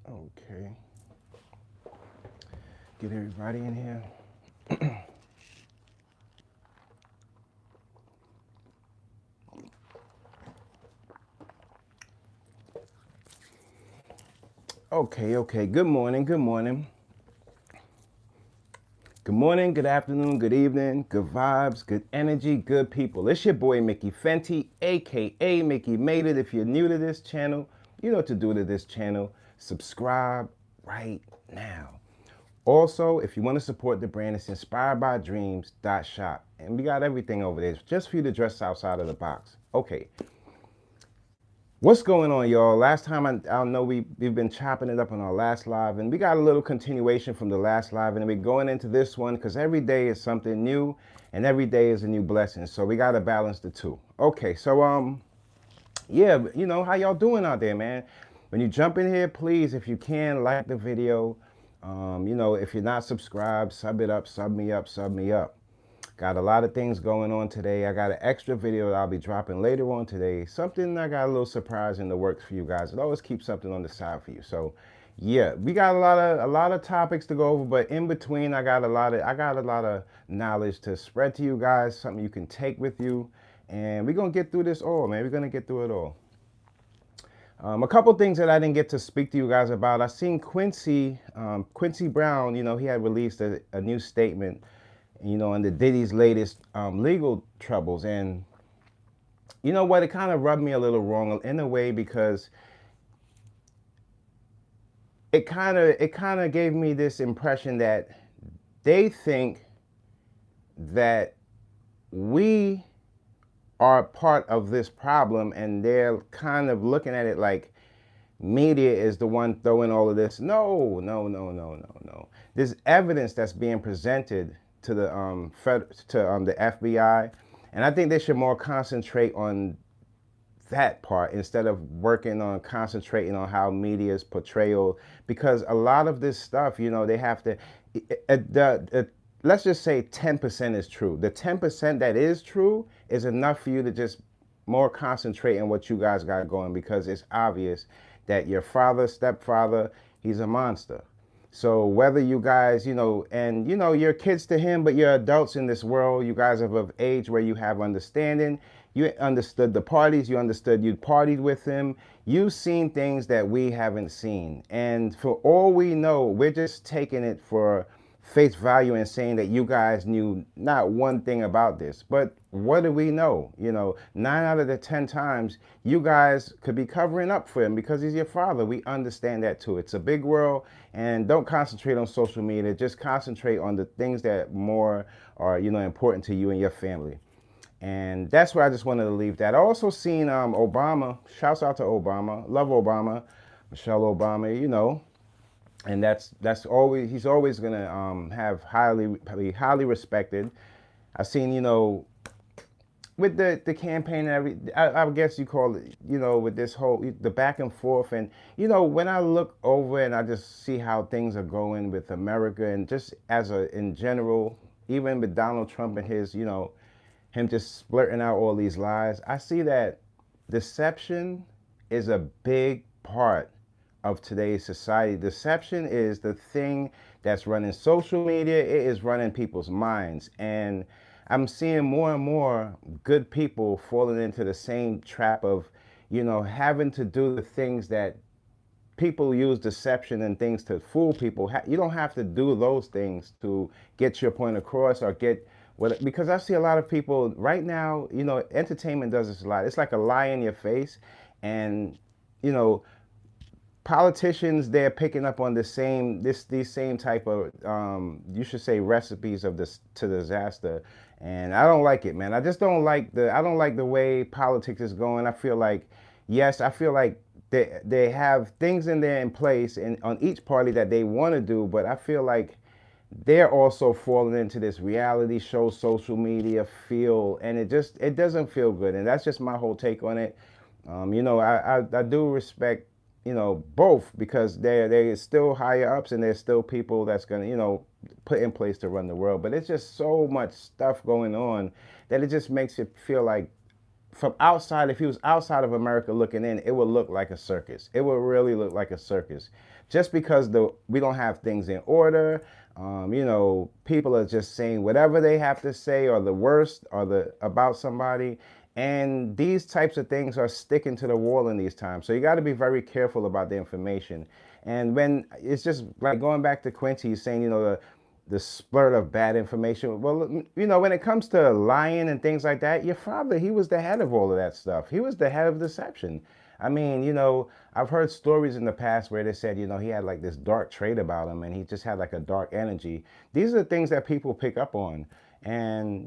Okay. Get everybody in here. Okay. Good morning. Good morning. Good morning, good afternoon, good evening, good vibes, good energy, good people. It's your boy Mickey Fenty, aka Mickey Made It. If you're new to this channel, you know what to do to this channel. Subscribe right now. Also, if you want to support the brand, it's inspired by dreams.shop. And we got everything over there just for you to dress outside of the box. Okay, what's going on, y'all? Last time I know we've been chopping it up on our last live, and we got a little continuation from the last live, and we're going into this one because every day is something new, and every day is a new blessing. So we got to balance the two. Okay, so yeah, how y'all doing out there, man? When you jump in here, please, if you can, like the video. If you're not subscribed, sub it up, sub me up, sub me up. Got a lot of things going on today. I got an extra video that I'll be dropping later on today. Something I got a little surprise in the works for you guys. It always keeps something on the side for you. So yeah, we got a lot of topics to go over, but in between I got a lot of knowledge to spread to you guys, something you can take with you. And we're gonna get through this all, man. We're gonna get through it all. A couple things that I didn't get to speak to you guys about. I seen Quincy Brown. He had released a new statement, on the Diddy's latest legal troubles. And you know what? It kind of rubbed me a little wrong in a way because it kind of gave me this impression that they think that we are part of this problem, and they're kind of looking at it like media is the one throwing all of this. No, no, no, no, no, no. There's evidence that's being presented to the FBI, and I think they should more concentrate on that part instead of working on concentrating on how media's portrayal, because a lot of this stuff, they have to let's just say 10% is true. The 10% that is true is enough for you to just more concentrate on what you guys got going, because it's obvious that your father, stepfather, he's a monster. So whether you guys, and you're kids to him, but you're adults in this world, you guys are of age where you have understanding. You understood the parties, you understood you'd partied with him. You've seen things that we haven't seen. And for all we know, we're just taking it for face value and saying that you guys knew not one thing about this. But what do we know? 9 out of the 10 times, you guys could be covering up for him because he's your father. We understand that too. It's a big world, and don't concentrate on social media. Just concentrate on the things that more are, important to you and your family. And that's where I just wanted to leave that. I also seen Obama. Shouts out to Obama. Love Obama. Michelle Obama, and that's always, he's always gonna have be highly respected. I seen, with the campaign and I guess you call it, with this whole the back and forth. And when I look over and I just see how things are going with America, and just in general, even with Donald Trump and his, him just splurting out all these lies, I see that deception is a big part of today's society. Deception is the thing that's running social media. It is running people's minds. And I'm seeing more and more good people falling into the same trap of, having to do the things that people use deception and things to fool people. You don't have to do those things to get your point across or get what, because I see a lot of people right now, entertainment does this a lot. It's like a lie in your face. And, you know, politicians, they're picking up on these same type of you should say recipes of this to disaster. And I don't like it, man. I just don't like the way politics is going. I feel like, yes, I feel like they have things in there in place and on each party that they want to do, but I feel like they're also falling into this reality show social media feel, and it doesn't feel good. And that's just my whole take on it. I do respect, both, because they're still higher ups and there's still people that's gonna, put in place to run the world. But it's just so much stuff going on that it just makes it feel like from outside, if he was outside of America looking in, it would look like a circus. It would really look like a circus, just because we don't have things in order. People are just saying whatever they have to say, or the worst, or the about somebody, and these types of things are sticking to the wall in these times. So you got to be very careful about the information. And when it's just like going back to Quincy saying, the splurt of bad information. Well, when it comes to lying and things like that, your father, he was the head of all of that stuff. He was the head of deception. I mean, I've heard stories in the past where they said, he had like this dark trait about him, and he just had like a dark energy. These are the things that people pick up on. And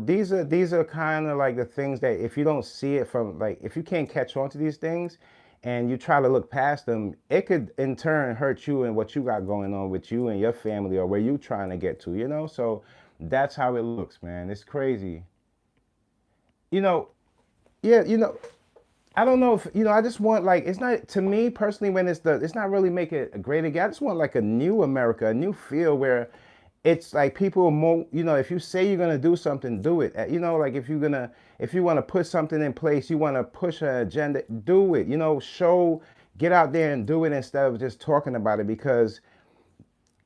these are kind of like the things that, if you don't see it from, like, if you can't catch on to these things and you try to look past them, it could in turn hurt you and what you got going on with you and your family, or where you trying to get to. So that's how it looks, man. It's crazy. you know yeah, I don't know if, I just want, like, it's not, to me personally, when it's not really make it a great again. I just want like a new America, a new feel where it's like people are more, if you say you're gonna do something, do it. Like, if you want to put something in place, you want to push an agenda, do it. Get out there and do it, instead of just talking about it. Because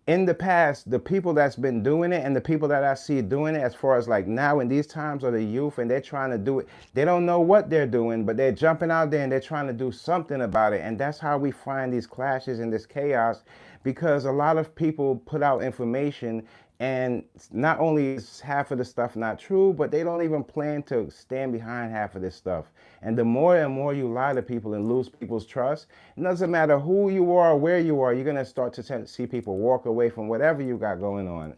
in the past, the people that's been doing it, and the people that I see doing it, as far as like now in these times, are the youth, and they're trying to do it. They don't know what they're doing, but they're jumping out there and they're trying to do something about it. And that's how we find these clashes and this chaos, because a lot of people put out information, and not only is half of the stuff not true, but they don't even plan to stand behind half of this stuff. And the more and more you lie to people and lose people's trust, it doesn't matter who you are or where you are, you're going to start to see people walk away from whatever you got going on.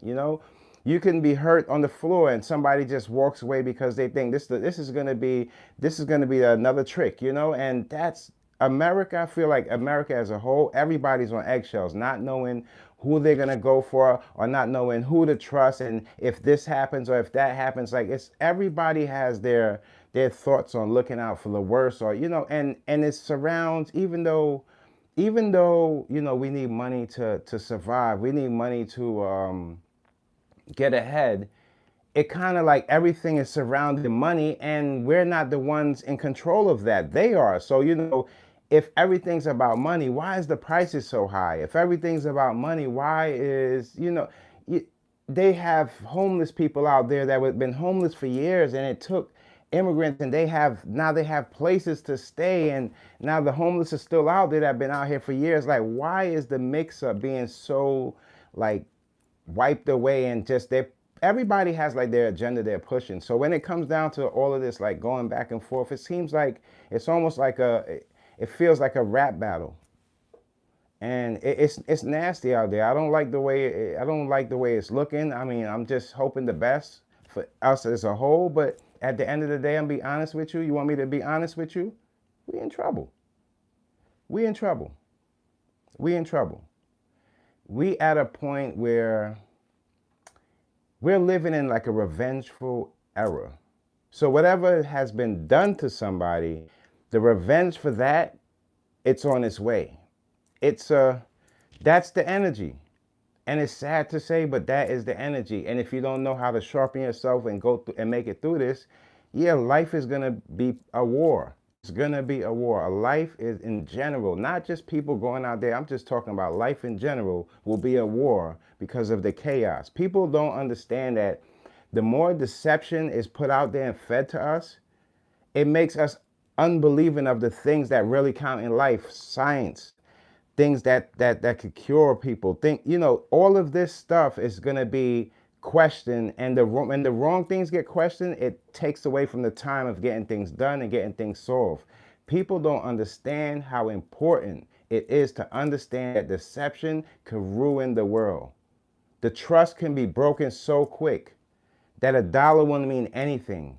You can be hurt on the floor and somebody just walks away because they think this is going to be another trick, and that's America. I feel like America as a whole, everybody's on eggshells, not knowing who they're gonna go for, or not knowing who to trust, and if this happens or if that happens. Like, it's everybody has their thoughts on looking out for the worst, or and it surrounds, even though we need money to survive, we need money to get ahead. It kind of like everything is surrounding money, and we're not the ones in control of that. They are. So if everything's about money, why is the prices so high? If everything's about money, why is they have homeless people out there that have been homeless for years, and it took immigrants, and they have places to stay, and now the homeless are still out there that have been out here for years. Like, why is the mix-up being so, like, wiped away, and just everybody has like their agenda they're pushing. So when it comes down to all of this, like, going back and forth, it seems like it's almost like it feels like a rap battle, and it's nasty out there. I don't like the way it's looking. I mean, I'm just hoping the best for us as a whole, but at the end of the day, I'm be honest with you. You want me to be honest with you? We in trouble. We in trouble. We in trouble. We at a point where we're living in like a revengeful era. So whatever has been done to somebody, the revenge for that, it's on its way. That's the energy. And it's sad to say, but that is the energy. And if you don't know how to sharpen yourself and go through and make it through this, yeah, life is gonna be a war. It's gonna be a war. A life is, in general, not just people going out there. I'm just talking about life in general will be a war because of the chaos. People don't understand that the more deception is put out there and fed to us, it makes us unbelieving of the things that really count in life. Science, things that could cure people. All of this stuff is gonna be questioned, and when the wrong things get questioned, it takes away from the time of getting things done and getting things solved. People don't understand how important it is to understand that deception could ruin the world. The trust can be broken so quick that a dollar won't mean anything.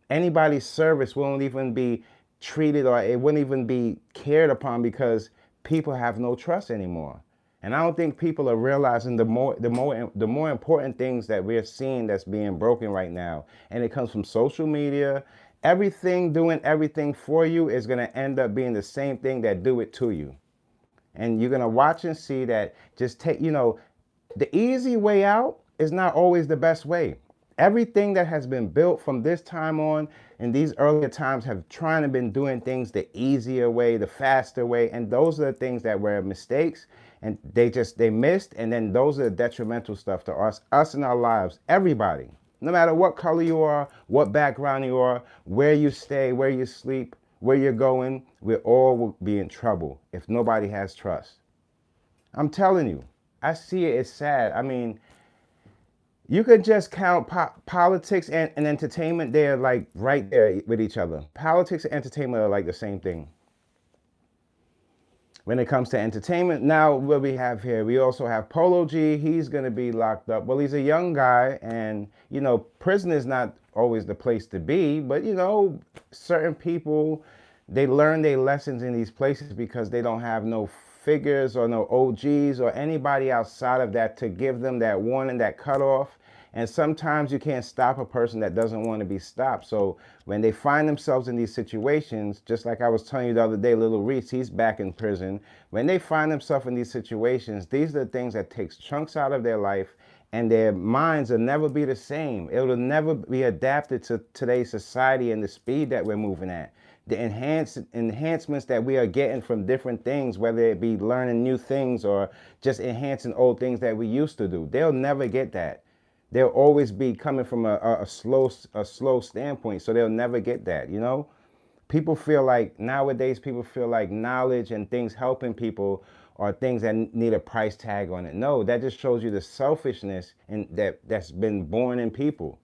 Anybody's service won't even be treated, or it wouldn't even be cared upon, because people have no trust anymore. And I don't think people are realizing the more important things that we're seeing that's being broken right now. And it comes from social media. Everything doing everything for you is going to end up being the same thing that do it to you. And you're going to watch and see that just the easy way out is not always the best way. Everything that has been built from this time on in these earlier times have trying to been doing things the easier way, the faster way, and those are the things that were mistakes, and they missed, and then those are the detrimental stuff to us in our lives, everybody. No matter what color you are, what background you are, where you stay, where you sleep, where you're going, we all will be in trouble if nobody has trust. I'm telling you, I see it. It's sad. I mean, you could just count politics and entertainment. They're like right there with each other. Politics and entertainment are like the same thing. When it comes to entertainment, now what we have here, we also have Polo G. He's going to be locked up. Well, he's a young guy, and prison is not always the place to be, but certain people, they learn their lessons in these places because they don't have no figures or no OGs or anybody outside of that to give them that warning, that cutoff. And sometimes you can't stop a person that doesn't want to be stopped. So when they find themselves in these situations, just like I was telling you the other day, Little Reese, he's back in prison. When they find themselves in these situations, these are the things that takes chunks out of their life, and their minds will never be the same. It will never be adapted to today's society and the speed that we're moving at. The enhancements that we are getting from different things, whether it be learning new things or just enhancing old things that we used to do, they'll never get that. They'll always be coming from a slow standpoint, so they'll never get that. People feel like nowadays, people feel like knowledge and things helping people are things that need a price tag on it. No, that just shows you the selfishness that's been born in people.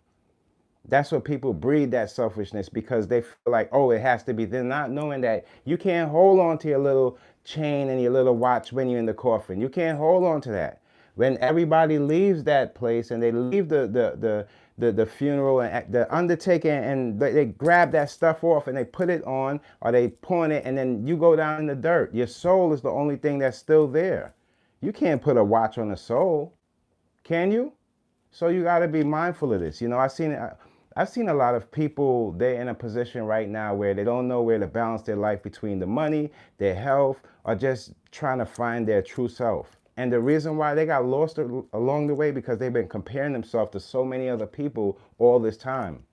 That's what people breed, that selfishness, because they feel like, oh, it has to be. They're not knowing that you can't hold on to your little chain and your little watch when you're in the coffin. You can't hold on to that. When everybody leaves that place and they leave the funeral and the undertaker, and they grab that stuff off and they put it on, or they pawn it, and then you go down in the dirt. Your soul is the only thing that's still there. You can't put a watch on a soul, can you? So you got to be mindful of this. I've seen a lot of people, they're in a position right now where they don't know where to balance their life between the money, their health, or just trying to find their true self. And the reason why they got lost along the way, because they've been comparing themselves to so many other people all this time.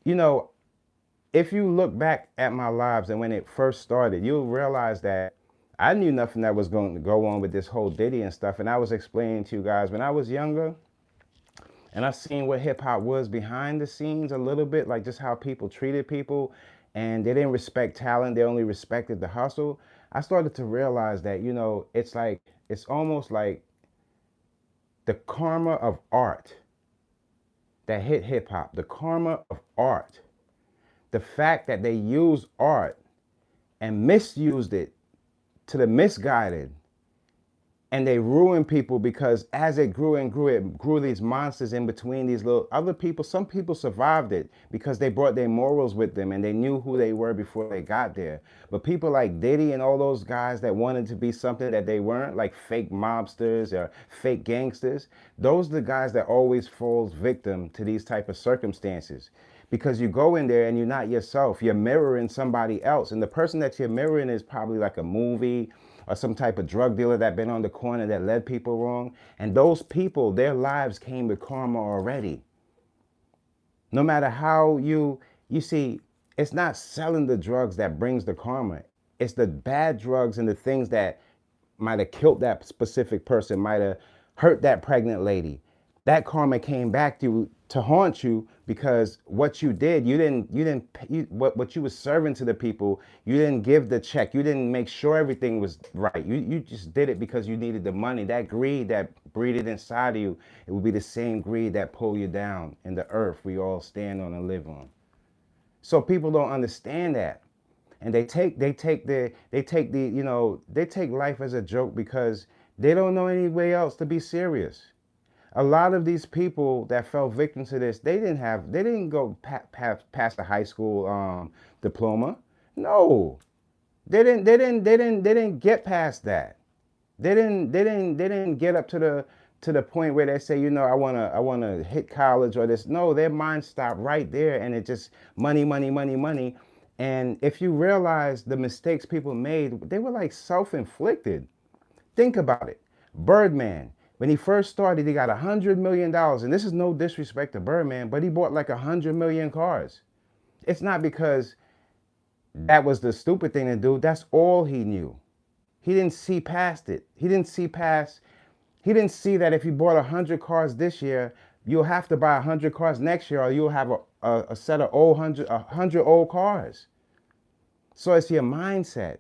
If you look back at my lives and when it first started, you'll realize that I knew nothing that was going to go on with this whole Diddy and stuff. And I was explaining to you guys when I was younger, and I seen what hip hop was behind the scenes a little bit, like just how people treated people, and they didn't respect talent. They only respected the hustle. I started to realize that, it's almost like the karma of art that hit hip hop, the karma of art, the fact that they used art and misused it to the misguided, and they ruined people, because as it grew and grew, it grew these monsters in between these little other people. Some people survived it because they brought their morals with them and they knew who they were before they got there. But people like Diddy and all those guys that wanted to be something that they weren't, like fake mobsters or fake gangsters, those are the guys that always falls victim to these type of circumstances. Because you go in there and you're not yourself. You're mirroring somebody else. And the person that you're mirroring is probably like a movie or some type of drug dealer that been on the corner that led people wrong. And those people, their lives came with karma already. No matter how you see, it's not selling the drugs that brings the karma. It's the bad drugs and the things that might have killed that specific person, might have hurt that pregnant lady. That karma came back to you to haunt you, because what you did, what you were serving to the people, you didn't give the check. You didn't make sure everything was right. You just did it because you needed the money. That greed that breeded inside of you, it would be the same greed that pull you down in the earth we all stand on and live on. So people don't understand that. And they take life as a joke because they don't know any way else to be serious. A lot of these people that fell victim to this, they didn't go past the high school diploma. No, they didn't get past that. They didn't get up to the point where they say, I wanna hit college or this. No, their mind stopped right there, and it just money, money, money, money. And if you realize the mistakes people made, they were like self-inflicted. Think about it. Birdman, When he first started, he got $100 million. And this is no disrespect to Birdman, but he bought like 100 million cars. It's not because that was the stupid thing to do. That's all he knew. He didn't see past it. He didn't see that if you bought 100 cars this year, you'll have to buy 100 cars next year, or you'll have a set of 100 old cars. So it's your mindset.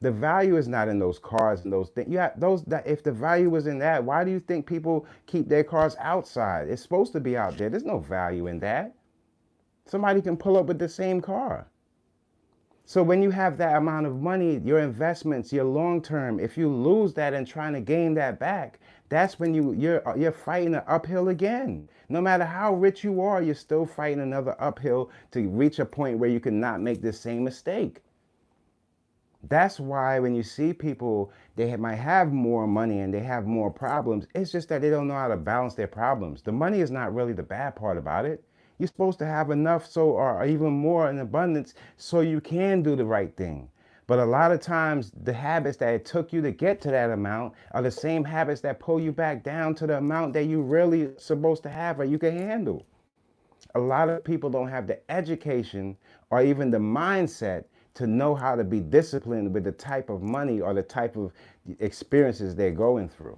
The value is not in those cars and those things. If the value was in that, why do you think people keep their cars outside? It's supposed to be out there. There's no value in that. Somebody can pull up with the same car. So when you have that amount of money, your investments, your long term, if you lose that and trying to gain that back, that's when you're fighting an uphill again. No matter how rich you are, you're still fighting another uphill to reach a point where you cannot make the same mistake. That's why when you see people, they might have more money and they have more problems. It's just that they don't know how to balance their problems. The money is not really the bad part about it. You're supposed to have enough, or even more in abundance, so you can do the right thing. But a lot of times, the habits that it took you to get to that amount are the same habits that pull you back down to the amount that you really supposed to have or you can handle. A lot of people don't have the education or even the mindset to know how to be disciplined with the type of money or the type of experiences they're going through.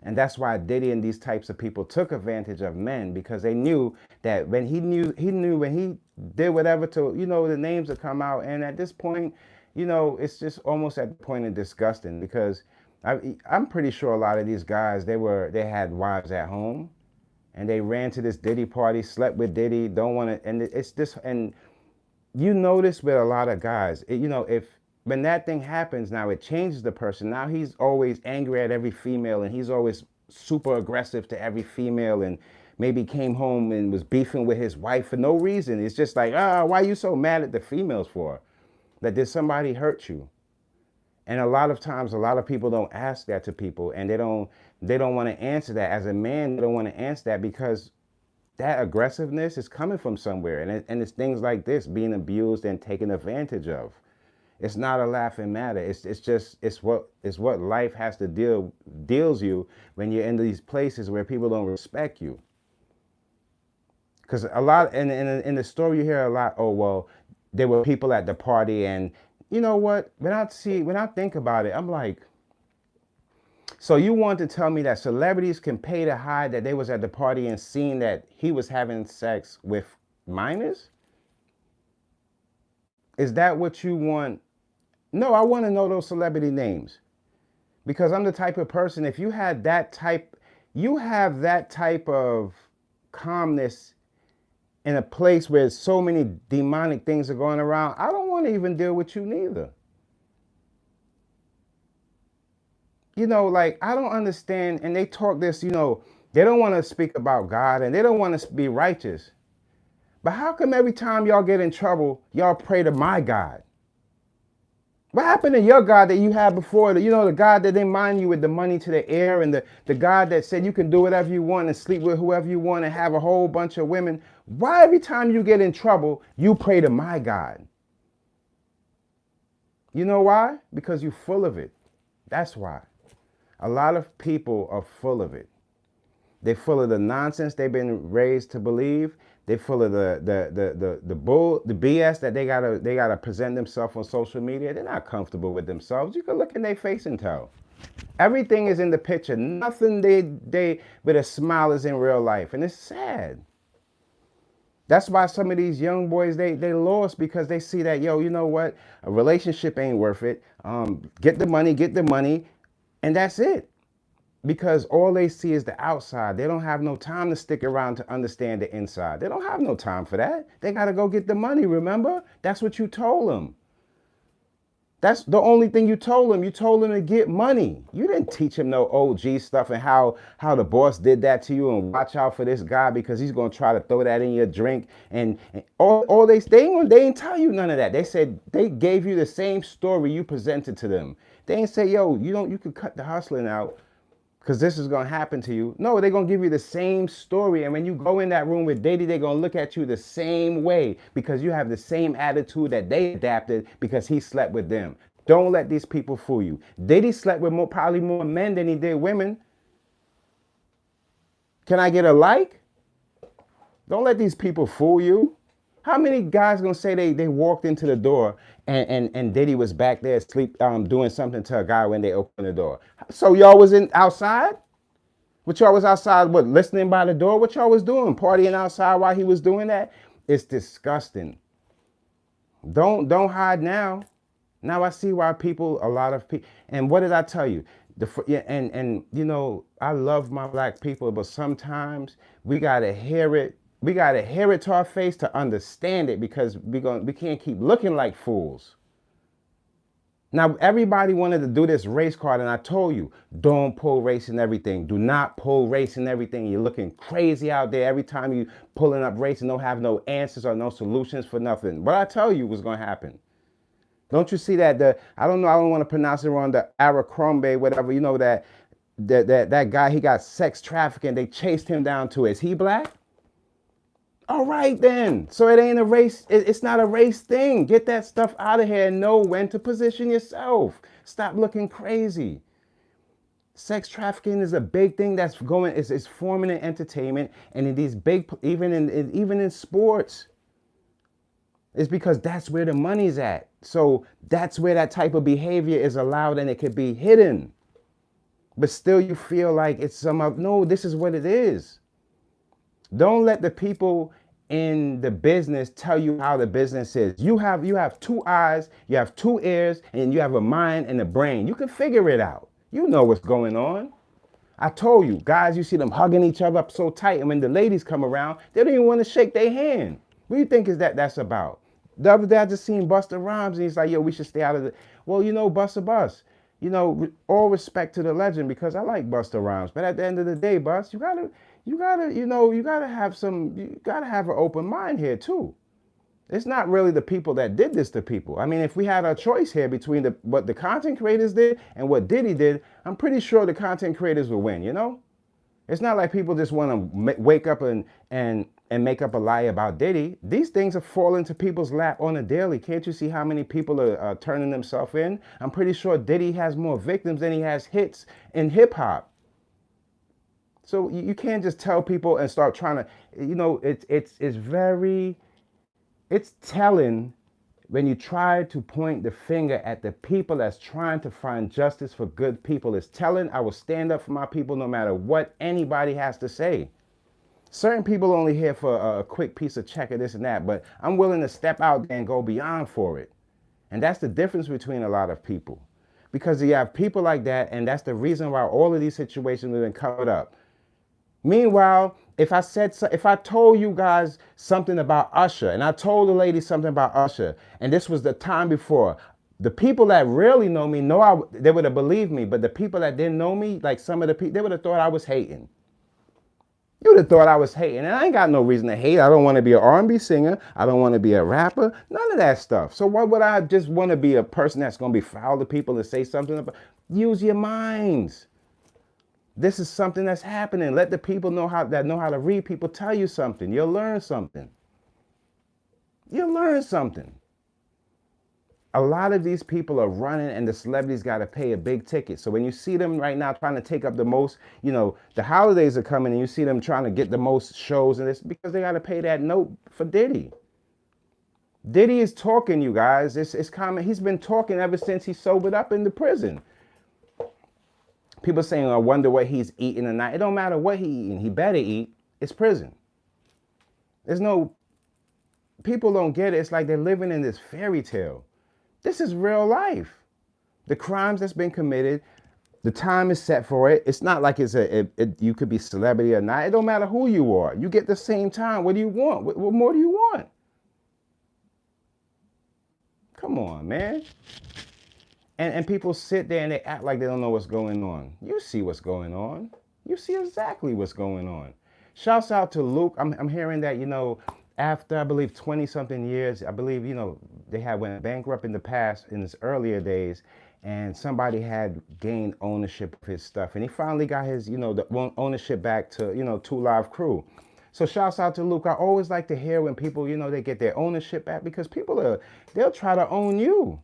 And that's why Diddy and these types of people took advantage of men, because they knew that when he knew when he did whatever to, the names would come out. And at this point, it's just almost at the point of disgusting, because I'm pretty sure a lot of these guys, they had wives at home and they ran to this Diddy party, slept with Diddy, don't want to, and it's this, and you notice with a lot of guys, when that thing happens, now it changes the person. Now he's always angry at every female, and he's always super aggressive to every female, and maybe came home and was beefing with his wife for no reason. It's just like, why are you so mad at the females for? That did somebody hurt you? And a lot of times, a lot of people don't ask that to people, and they don't want to answer that. As a man, they don't want to answer that, because that aggressiveness is coming from somewhere. And it's things like this, being abused and taken advantage of. It's not a laughing matter. It's what life has to deals you when you're in these places where people don't respect you. Because a lot, in the story you hear a lot, oh, well, there were people at the party, and you know what? When I think about it, I'm like, so you want to tell me that celebrities can pay to hide that they was at the party and seen that he was having sex with minors? Is that what you want? No, I want to know those celebrity names, because I'm the type of person, if you have that type of calmness in a place where so many demonic things are going around, I don't want to even deal with you neither. Like, I don't understand. And they talk this, they don't want to speak about God and they don't want to be righteous. But how come every time y'all get in trouble, y'all pray to my God? What happened to your God that you had before? The God that didn't mind you with the money to the air, and the God that said you can do whatever you want and sleep with whoever you want and have a whole bunch of women. Why every time you get in trouble, you pray to my God? You know why? Because you're full of it. That's why. A lot of people are full of it. They're full of the nonsense they've been raised to believe. They're full of the bull, the BS that they gotta present themselves on social media. They're not comfortable with themselves. You can look in their face and tell. Everything is in the picture. Nothing they with a smile is in real life, and it's sad. That's why some of these young boys they lost, because they see that, you know what, a relationship ain't worth it. Get the money, and that's it. Because all they see is the outside. They don't have no time to stick around to understand the inside. They don't have no time for that. They got to go get the money, remember? That's what you told them. That's the only thing you told him. You told him to get money. You didn't teach him no OG stuff and how the boss did that to you, and watch out for this guy because he's going to try to throw that in your drink. And all they ain't tell you none of that. They said they gave you the same story you presented to them. They ain't say, yo, you can cut the hustling out because this is going to happen to you. No, they're going to give you the same story. And when you go in that room with Diddy, they're going to look at you the same way because you have the same attitude that they adapted because he slept with them. Don't let these people fool you. Diddy slept with probably more men than he did women. Can I get a like? Don't let these people fool you. How many guys gonna say they walked into the door and Diddy was back there asleep doing something to a guy when they opened the door? So y'all was in outside? What y'all was outside, what, listening by the door? What y'all was doing? Partying outside while he was doing that? It's disgusting. Don't hide now. Now I see why a lot of people, and what did I tell you? Yeah, and you know, I love my black people, but sometimes we gotta hear it. We gotta hear it to our face to understand it, because we can't keep looking like fools. Now, everybody wanted to do this race card, and I told you, don't pull race in everything. Do not pull race in everything. You're looking crazy out there every time you pulling up race and don't have no answers or no solutions for nothing. But I tell you what's going to happen. Don't you see that I don't know, I don't want to pronounce it wrong, the Abercrombie, whatever, you know, that guy, he got sex trafficking. They chased him down to it. Is he black? All right then. So it ain't a race. It's not a race thing. Get that stuff out of here and know when to position yourself. Stop looking crazy. Sex trafficking is a big thing that's going. It's forming in entertainment and in these big, even in sports. It's because that's where the money's at. So that's where that type of behavior is allowed, and it could be hidden. But still, you feel like it's no. This is what it is. Don't let the people in the business tell you how the business is. You have two eyes, you have two ears, and you have a mind and a brain. You can figure it out. You know what's going on. I told you, guys, you see them hugging each other up so tight, and when the ladies come around, they don't even want to shake their hand. What do you think that's about? The other day I just seen Busta Rhymes, and he's like, yo, we should stay out of the... Well, you know, Busta Bus, you know, all respect to the legend, because I like Busta Rhymes, but at the end of the day, Bus, you gotta have an open mind here too. It's not really the people that did this to people. I mean, if we had a choice here between what the content creators did and what Diddy did, I'm pretty sure the content creators will win, you know? It's not like people just want to wake up and make up a lie about Diddy. These things are falling to people's lap on a daily. Can't you see how many people are turning themselves in? I'm pretty sure Diddy has more victims than he has hits in hip hop. So you can't just tell people and start trying to, you know, it's telling when you try to point the finger at the people that's trying to find justice for good people. It's telling I will stand up for my people no matter what anybody has to say. Certain people only here for a quick piece of check or this and that, but I'm willing to step out there and go beyond for it. And that's the difference between a lot of people. Because you have people like that, and that's the reason why all of these situations have been covered up. Meanwhile, if I told you guys something about Usher, and I told the lady something about Usher, and this was the time before, the people that really know me they would have believed me, but the people that didn't know me, like some of the people, they would have thought I was hating. You would have thought I was hating, and I ain't got no reason to hate. I don't want to be an R&B singer. I don't want to be a rapper. None of that stuff. So why would I just want to be a person that's going to be foul to people and say something about? Use your minds. This is something that's happening. Let the people know how to read people tell you something. You'll learn something. You'll learn something. A lot of these people are running, and the celebrities got to pay a big ticket. So when you see them right now trying to take up the most, you know, the holidays are coming, and you see them trying to get the most shows, and it's because they got to pay that note for Diddy. Diddy is talking, you guys. It's common. He's been talking ever since he sobered up in the prison. People saying, I wonder what he's eating tonight. It don't matter what he's eating. He better eat. It's prison. People don't get it. It's like they're living in this fairy tale. This is real life. The crimes that's been committed, the time is set for it. It's not like you could be celebrity or not. It don't matter who you are. You get the same time. What do you want? What more do you want? Come on, man. And people sit there and they act like they don't know what's going on. You see what's going on. You see exactly what's going on. Shouts out to Luke. I'm hearing that, you know, after, I believe, 20-something years, I believe, you know, they had went bankrupt in the past, in his earlier days, and somebody had gained ownership of his stuff. And he finally got his, you know, the ownership back to, you know, 2 Live Crew. So shouts out to Luke. I always like to hear when people, you know, they get their ownership back, because they'll try to own you.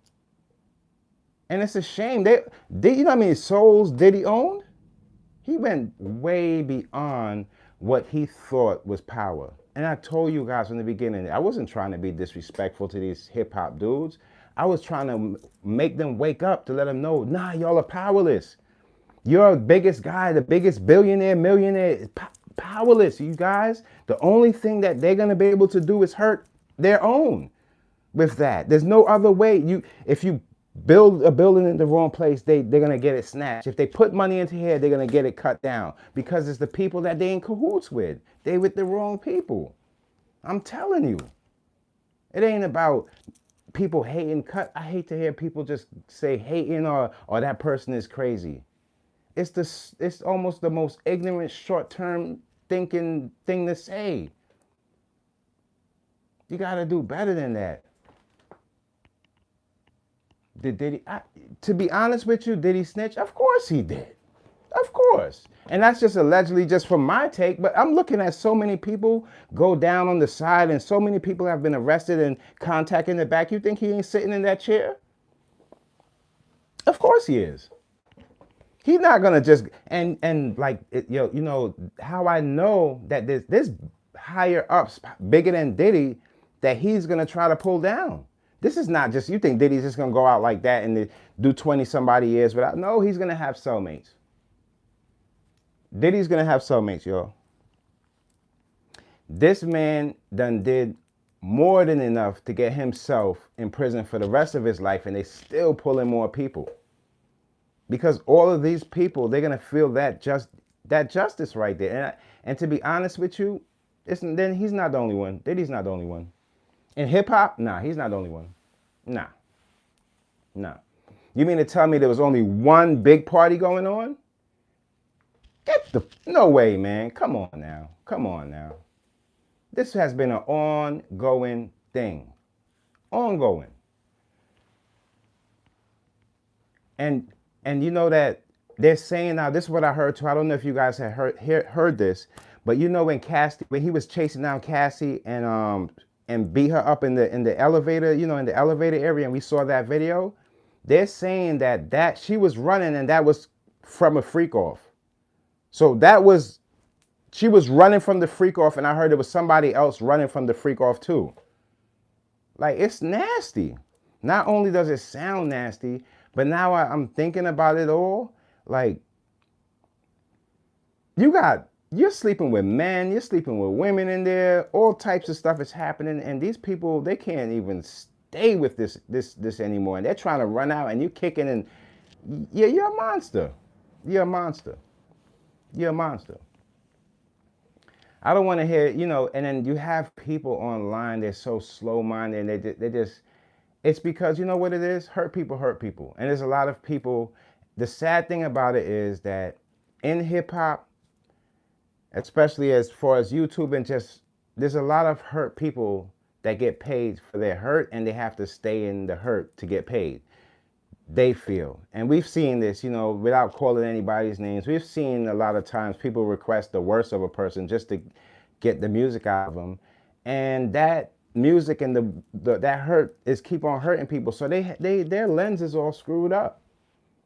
And it's a shame. You know how many souls Diddy owned? He went way beyond what he thought was power. And I told you guys from the beginning, I wasn't trying to be disrespectful to these hip hop dudes. I was trying to make them wake up to let them know, nah, y'all are powerless. You're the biggest guy, the biggest billionaire, millionaire, powerless, you guys. The only thing that they're gonna be able to do is hurt their own with that. There's no other way. If you build a building in the wrong place, they're gonna get it snatched. If they put money into here, they're gonna get it cut down because it's the people that they in cahoots with. They with the wrong people. I'm telling you. It ain't about people hating. I hate to hear people just say hating or that person is crazy. It's almost the most ignorant, short-term thinking thing to say. You gotta do better than that. To be honest with you, did he snitch? Of course he did. Of course. And that's just allegedly just from my take, but I'm looking at so many people go down on the side and so many people have been arrested and contacted in the back. You think he ain't sitting in that chair? Of course he is. He's not gonna just and like you know how I know that there's higher ups bigger than Diddy that he's gonna try to pull down. This is not just, you think Diddy's just gonna go out like that and do 20 somebody years without, no, he's gonna have cellmates. Diddy's gonna have cellmates, y'all. This man done did more than enough to get himself in prison for the rest of his life, and they still pulling more people. Because all of these people, they're gonna feel that justice right there. And to be honest with you, then he's not the only one. Diddy's not the only one. In hip hop, nah, he's not the only one. Nah. You mean to tell me there was only one big party going on? No way, man. Come on now. This has been an ongoing thing. Ongoing. And you know that they're saying now, this is what I heard too. I don't know if you guys had heard this, but you know when he was chasing down Cassie and beat her up in the elevator, you know, in the elevator area, and we saw that video, they're saying that she was running and that was from a freak off. So she was running from the freak off, and I heard there was somebody else running from the freak off too. Like, it's nasty. Not only does it sound nasty, but now I'm thinking about it all. Like, you're sleeping with men, you're sleeping with women in there, all types of stuff is happening, and these people, they can't even stay with this anymore, and they're trying to run out, and you're kicking, and you're a monster. You're a monster. I don't want to hear, you know, and then you have people online, they're so slow-minded, and they just, it's because, you know what it is? Hurt people. And there's a lot of people, the sad thing about it is that in hip-hop, especially as far as YouTube, and just, there's a lot of hurt people that get paid for their hurt, and they have to stay in the hurt to get paid. They feel. And we've seen this, you know, without calling anybody's names, we've seen a lot of times people request the worst of a person just to get the music out of them. And that music and that hurt is keep on hurting people. So their lens is all screwed up.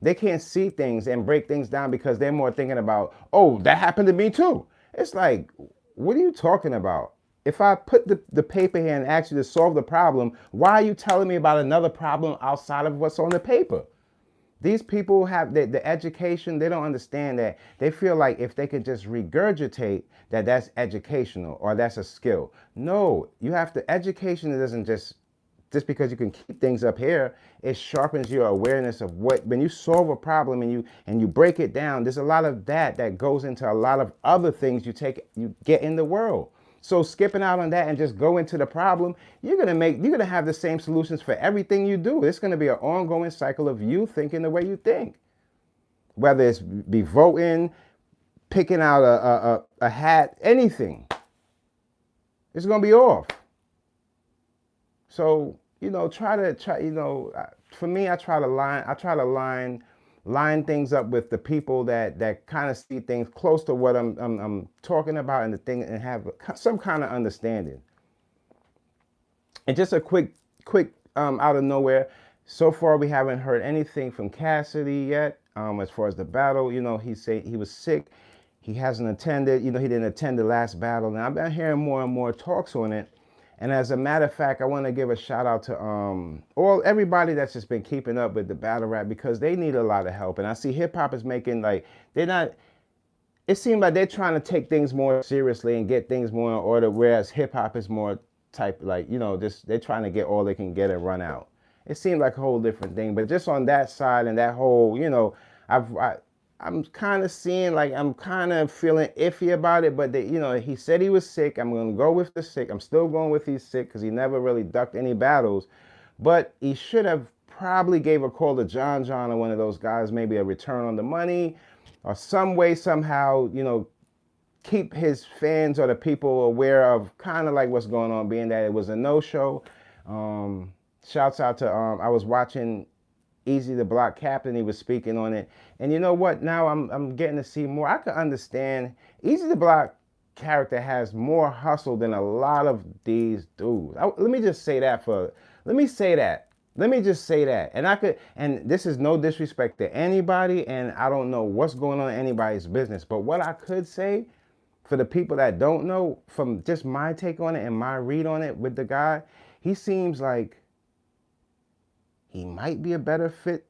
They can't see things and break things down because they're more thinking about, oh, that happened to me too. It's like, what are you talking about? If I put the paper here and ask you to solve the problem, why are you telling me about another problem outside of what's on the paper? These people have the education, they don't understand that. They feel like if they could just regurgitate that's educational or that's a skill. No, you have to, education doesn't just because you can keep things up here, it sharpens your awareness of when you solve a problem and you break it down, there's a lot of that goes into a lot of other things you get in the world. So skipping out on that and just go into the problem, you're gonna have the same solutions for everything you do. It's gonna be an ongoing cycle of you thinking the way you think. Whether it's be voting, picking out a hat, anything. It's gonna be off. So, you know, for me, I try to line things up with the people that kind of see things close to what I'm talking about and the thing, and have some kind of understanding. And just a quick out of nowhere, so far we haven't heard anything from Cassidy yet. As far as the battle, you know, he said he was sick. he hasn't attended, he didn't attend the last battle. And I've been hearing more and more talks on it. And as a matter of fact, I want to give a shout out to all everybody that's just been keeping up with the battle rap, because they need a lot of help. And I see hip hop is making, like, they're not, it seems like they're trying to take things more seriously and get things more in order, whereas hip hop is more type, like, just they're trying to get all they can get and run out. It seemed like a whole different thing. But just on that side and that whole, I'm kind of seeing, like, I'm kind of feeling iffy about it. But he said he was sick. I'm gonna go with the sick. I'm still going with he's sick, because he never really ducked any battles. But he should have probably gave a call to John or one of those guys, maybe a return on the money, or some way, somehow, keep his fans or the people aware of kind of like what's going on, being that it was a no-show. Shouts out to, I was watching Easy the Block Captain, he was speaking on it. And you know what, now I'm getting to see more. I could understand Easy the Block character has more hustle than a lot of these dudes. Let me just say that. Let me just say that. And this is no disrespect to anybody, and I don't know what's going on in anybody's business. But what I could say, for the people that don't know, from just my take on it and my read on it with the guy, he seems like he might be a better fit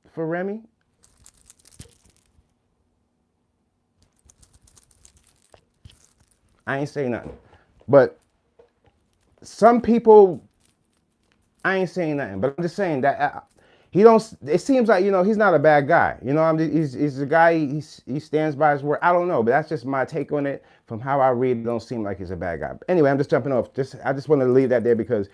for Remy. I ain't saying nothing. But some people, I ain't saying nothing, but I'm just saying that he don't. It seems like, he's not a bad guy. He's a guy. He stands by his word. I don't know, but that's just my take on it. From how I read, it don't seem like he's a bad guy. But anyway, I'm just jumping off. I just wanted to leave that there because,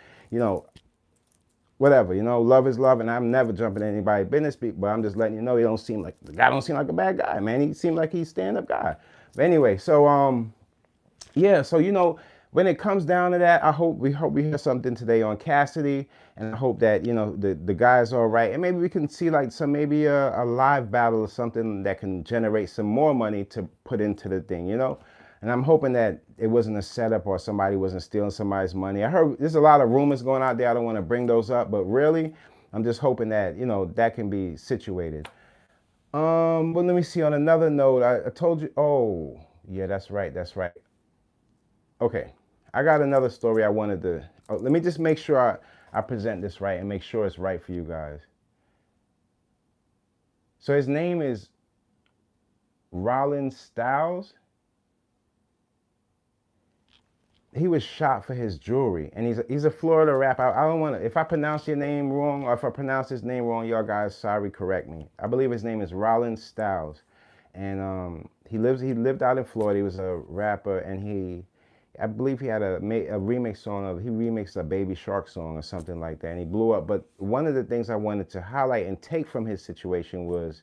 whatever. Love is love, and I'm never jumping in anybody's business. But I'm just letting you know, the guy don't seem like a bad guy, man. He seemed like he's stand-up guy. But anyway, so yeah, so when it comes down to that, we hear something today on Cassidy, and I hope that the guy's all right, and maybe we can see like maybe a live battle or something that can generate some more money to put into the thing, And I'm hoping that it wasn't a setup or somebody wasn't stealing somebody's money. I heard there's a lot of rumors going out there. I don't want to bring those up, but really, I'm just hoping that that can be situated. But let me see. On another note, I told you. Oh, yeah, that's right. That's right. Okay, I got another story I wanted to. Let me just make sure I present this right and make sure it's right for you guys. So his name is Ralan Styles. He was shot for his jewelry, and he's a Florida rapper. I don't want to. If I pronounce your name wrong, or if I pronounce his name wrong, y'all guys, sorry, correct me. I believe his name is Ralan Styles, and he lived out in Florida. He was a rapper, and I believe he had a remix song he remixed a Baby Shark song or something like that, and he blew up. But one of the things I wanted to highlight and take from his situation was,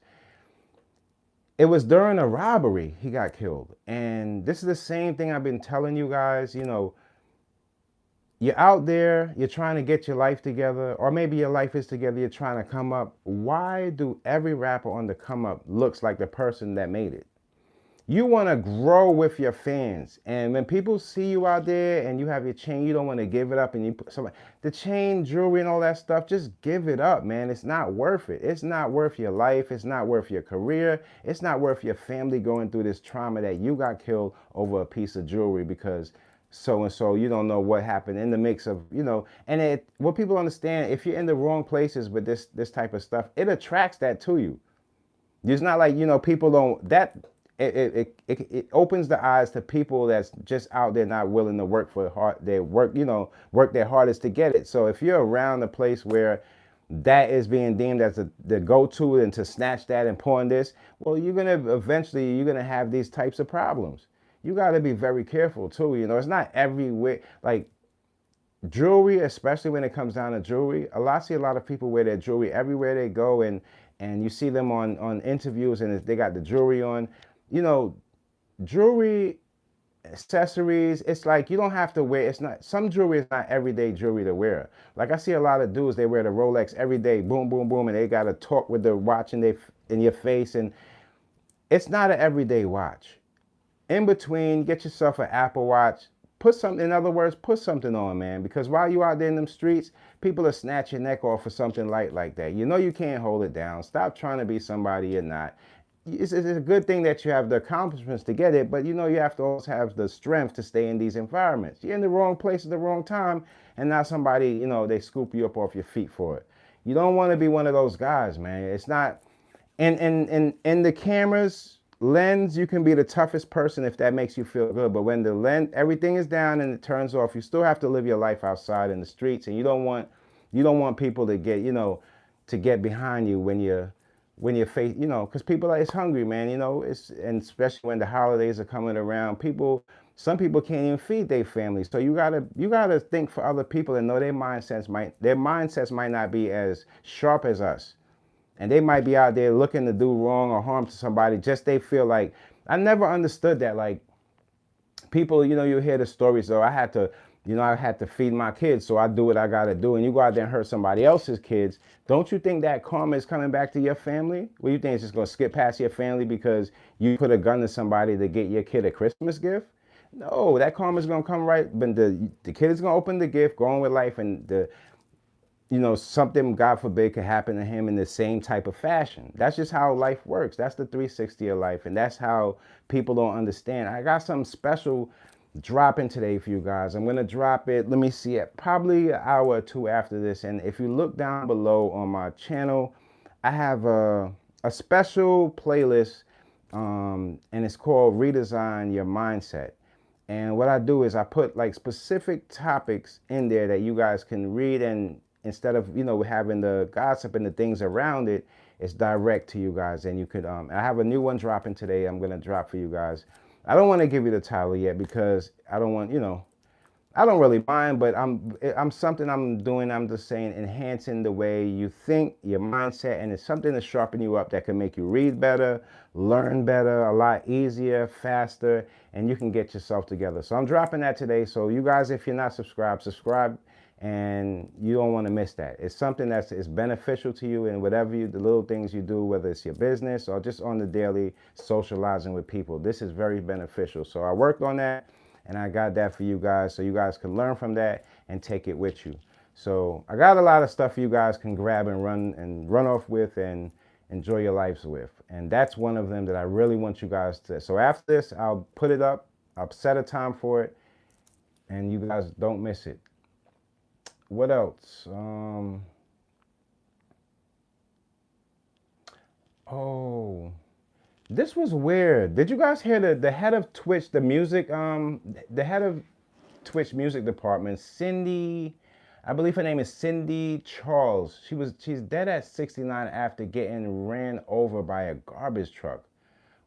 it was during a robbery he got killed. And this is the same thing I've been telling you guys, you're out there, you're trying to get your life together, or maybe your life is together, you're trying to come up. Why do every rapper on the come up looks like the person that made it? You want to grow with your fans, and when people see you out there and you have your chain, you don't want to give it up, and you put the chain, jewelry, and all that stuff. Just give it up, man. It's not worth it. It's not worth your life. It's not worth your career. It's not worth your family going through this trauma that you got killed over a piece of jewelry because so and so. You don't know what happened in the mix of And what people understand, if you're in the wrong places with this type of stuff, it attracts that to you. It's not like people don't that. It opens the eyes to people that's just out there not willing to work for hard. They work their hardest to get it. So if you're around a place where that is being deemed as the go-to and to snatch that and pawn this, well, you're gonna have these types of problems. You got to be very careful too. It's not everywhere. Like jewelry, especially when it comes down to jewelry, I see a lot of people wear their jewelry everywhere they go, and you see them on interviews, and they got the jewelry on. Jewelry, accessories, it's like you don't have to wear, some jewelry is not everyday jewelry to wear. Like I see a lot of dudes, they wear the Rolex every day, boom, boom, boom, and they got to talk with the watch in your face, and it's not an everyday watch. In between, get yourself an Apple Watch, in other words, put something on, man, because while you out there in them streets, people are snatching your neck off for something light like that. You can't hold it down. Stop trying to be somebody you're not. it's a good thing that you have the accomplishments to get it, but you know you have to also have the strength to stay in these environments. You're in the wrong place at the wrong time, and now somebody, you know, they scoop you up off your feet for it. You don't want to be one of those guys, man. It's not. In the camera's lens, you can be the toughest person if that makes you feel good. But when the lens, everything is down and it turns off, you still have to live your life outside in the streets, and you don't want people to get, you know, to get behind you when you're face, you know, because people are, it's hungry, man. You know, it's, and especially when the holidays are coming around, some people can't even feed their families. So you gotta think for other people and know their mindsets might not be as sharp as us, and they might be out there looking to do wrong or harm to somebody. Just they feel like, I never understood that. Like, people, you know, you hear the stories, though, I had to feed my kids, so I do what I gotta do. And you go out there and hurt somebody else's kids. Don't you think that karma is coming back to your family? What do you think, it's just gonna skip past your family because you put a gun to somebody to get your kid a Christmas gift? No, that karma is gonna come right when the kid is gonna open the gift, go on with life, and the, you know, something, God forbid, could happen to him in the same type of fashion. That's just how life works. That's the 360 of life. And that's how people don't understand. I got something special dropping today for you guys. I'm going to drop it, let me see it, probably an hour or two after this. And if you look down below on my channel, I have a special playlist, and it's called Redesign Your Mindset. And what I do is I put like specific topics in there that you guys can read, and instead of, you know, having the gossip and the things around it, it's direct to you guys. And you could, I have a new one dropping today. I'm going to drop for you guys. I don't want to give you the title yet because I don't want, you know, I don't really mind, but I'm something I'm doing. I'm just saying, enhancing the way you think, your mindset, and it's something to sharpen you up that can make you read better, learn better, a lot easier, faster, and you can get yourself together. So I'm dropping that today. So you guys, if you're not subscribed, subscribe, and you don't want to miss that. It's something that's is beneficial to you in whatever you, the little things you do, whether it's your business or just on the daily socializing with people. This is very beneficial. So I worked on that, and I got that for you guys so you guys can learn from that and take it with you. So I got a lot of stuff you guys can grab and run off with and enjoy your lives with. And that's one of them that I really want you guys to. So after this, I'll put it up. I'll set a time for it, and you guys don't miss it. What else? Oh, this was weird. Did you guys hear the head of Twitch, the head of Twitch music department, Cindy, I believe her name is Cindy Charles. She's dead at 69 after getting ran over by a garbage truck.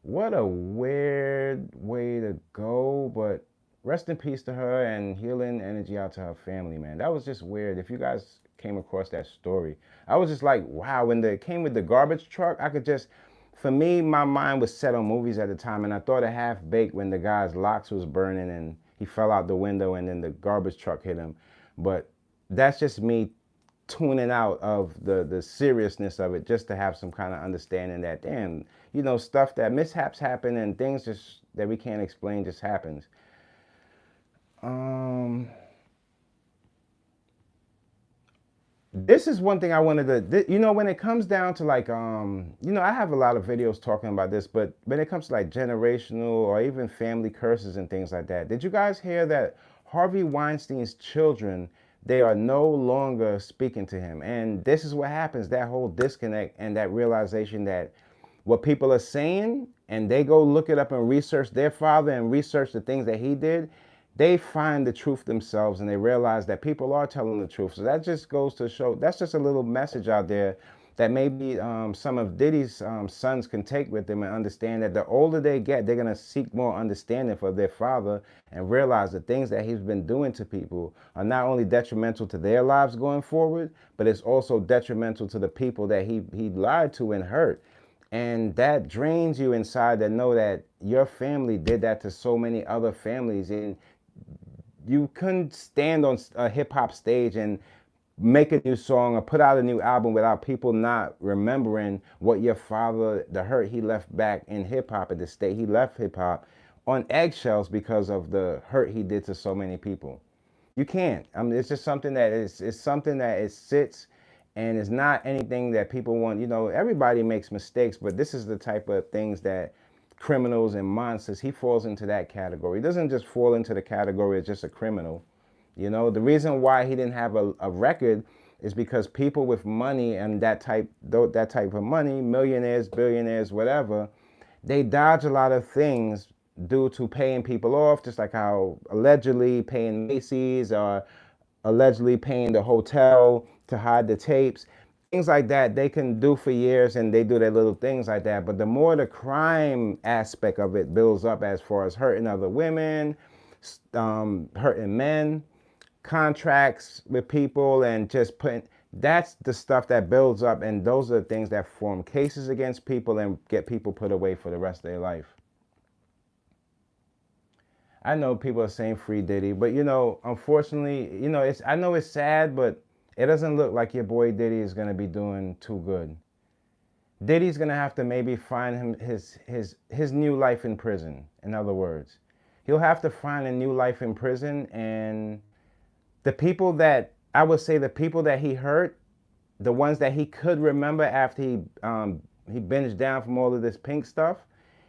What a weird way to go, but rest in peace to her and healing energy out to her family, man. That was just weird. If you guys came across that story, I was just like, wow, when it came with the garbage truck, I could just, for me, my mind was set on movies at the time, and I thought of Half Baked when the guy's locks was burning and he fell out the window and then the garbage truck hit him. But that's just me tuning out of the seriousness of it, just to have some kind of understanding that, damn, you know, stuff, that mishaps happen and things just that we can't explain just happens. This is one thing I wanted to, you know, when it comes down to like, you know, I have a lot of videos talking about this, but when it comes to like generational or even family curses and things like that, did you guys hear that Harvey Weinstein's children, they are no longer speaking to him? And this is what happens, that whole disconnect and that realization that what people are saying, and they go look it up and research their father and research the things that he did, they find the truth themselves and they realize that people are telling the truth. So that just goes to show, that's just a little message out there that maybe some of Diddy's sons can take with them and understand that the older they get, they're going to seek more understanding for their father and realize the things that he's been doing to people are not only detrimental to their lives going forward, but it's also detrimental to the people that he lied to and hurt. And that drains you inside, to know that your family did that to so many other families, and you couldn't stand on a hip hop stage and make a new song or put out a new album without people not remembering what your father, the hurt he left back in hip hop, at the state he left hip hop on eggshells because of the hurt he did to so many people. You can't. I mean, it's just something that it's something that it sits And it's not anything that people want. You know, everybody makes mistakes, but this is the type of things that criminals and monsters, he falls into that category. He doesn't just fall into the category as just a criminal. You know, the reason why he didn't have a record is because people with money and that type of money, millionaires, billionaires, whatever, they dodge a lot of things due to paying people off, just like how allegedly paying Macy's or allegedly paying the hotel to hide the tapes. Things like that they can do for years, and they do their little things like that. But the more the crime aspect of it builds up, as far as hurting other women, hurting men, contracts with people, and just putting, that's the stuff that builds up, and those are the things that form cases against people and get people put away for the rest of their life. I know people are saying free Diddy, but you know, unfortunately, you know, I know it's sad, but it doesn't look like your boy Diddy is gonna be doing too good. Diddy's gonna have to maybe find him his new life in prison. In other words, he'll have to find a new life in prison, and the people that, I would say, the people that he hurt, the ones that he could remember after he binged down from all of this pink stuff,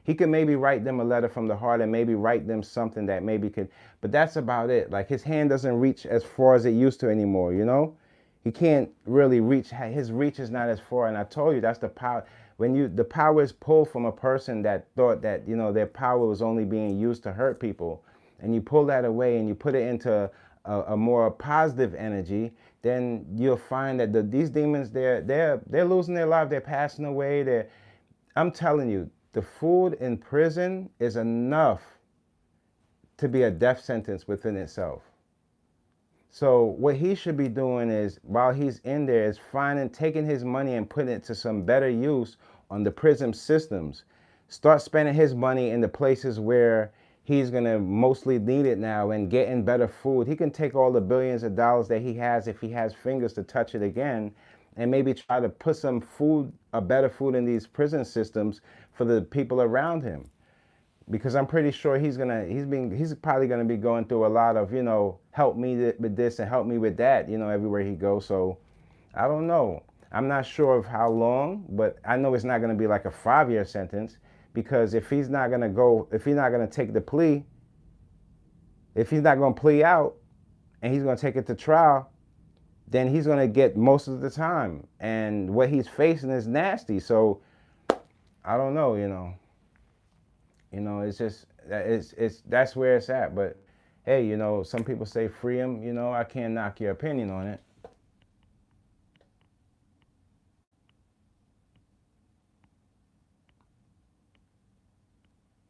he could maybe write them a letter from the heart and maybe write them something that maybe could, but that's about it. Like, his hand doesn't reach as far as it used to anymore, you know? He can't really reach, his reach is not as far. And I told you, that's the power. When the power is pulled from a person that thought that, you know, their power was only being used to hurt people, and you pull that away and you put it into a more positive energy, then you'll find that these demons, they're losing their life, they're passing away. I'm telling you, the food in prison is enough to be a death sentence within itself. So what he should be doing is, while he's in there, is taking his money and putting it to some better use on the prison systems. Start spending his money in the places where he's gonna mostly need it now, and getting better food. He can take all the billions of dollars that he has, if he has fingers to touch it again, and maybe try to put some food, a better food, in these prison systems for the people around him. Because I'm pretty sure he's probably gonna be going through a lot of, you know, help me with this and help me with that, you know, everywhere he goes. So I don't know. I'm not sure of how long, but I know it's not gonna be like a 5-year sentence, because if he's not gonna take the plea, if he's not gonna plea out and he's gonna take it to trial, then he's gonna get most of the time. And what he's facing is nasty. So I don't know, you know. You know, it's just, that's where it's at. But hey, you know, some people say free him. You know, I can't knock your opinion on it.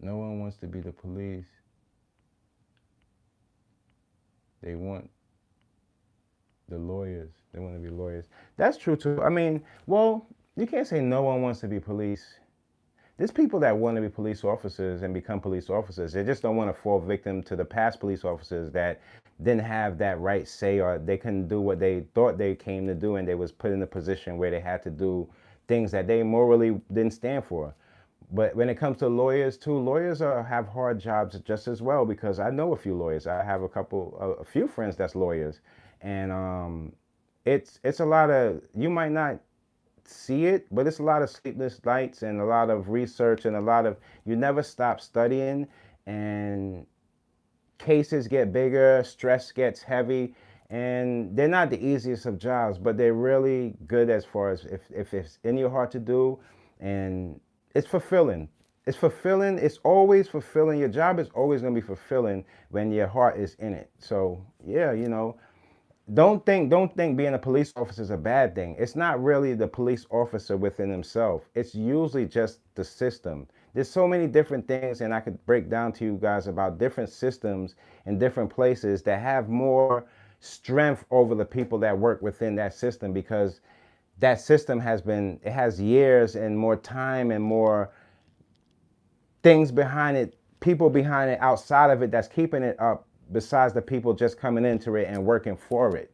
No one wants to be the police. They want the lawyers. They want to be lawyers. That's true too. I mean, well, you can't say no one wants to be police. There's people that want to be police officers and become police officers. They just don't want to fall victim to the past police officers that didn't have that right say, or they couldn't do what they thought they came to do, and they was put in a position where they had to do things that they morally didn't stand for. But when it comes to lawyers too, lawyers have hard jobs just as well, because I know a few lawyers. I have a few friends that's lawyers, and it's a lot of, you might not see it, but it's a lot of sleepless nights and a lot of research and a lot of, you never stop studying, and cases get bigger, stress gets heavy, and they're not the easiest of jobs, but they're really good as far as if it's in your heart to do, and it's fulfilling. It's fulfilling. It's always fulfilling. Your job is always going to be fulfilling when your heart is in it. So yeah, you know, don't think being a police officer is a bad thing. It's not really the police officer within himself. It's usually just the system. There's so many different things, and I could break down to you guys about different systems in different places that have more strength over the people that work within that system, because that system it has years and more time and more things behind it, people behind it outside of it that's keeping it up, besides the people just coming into it and working for it.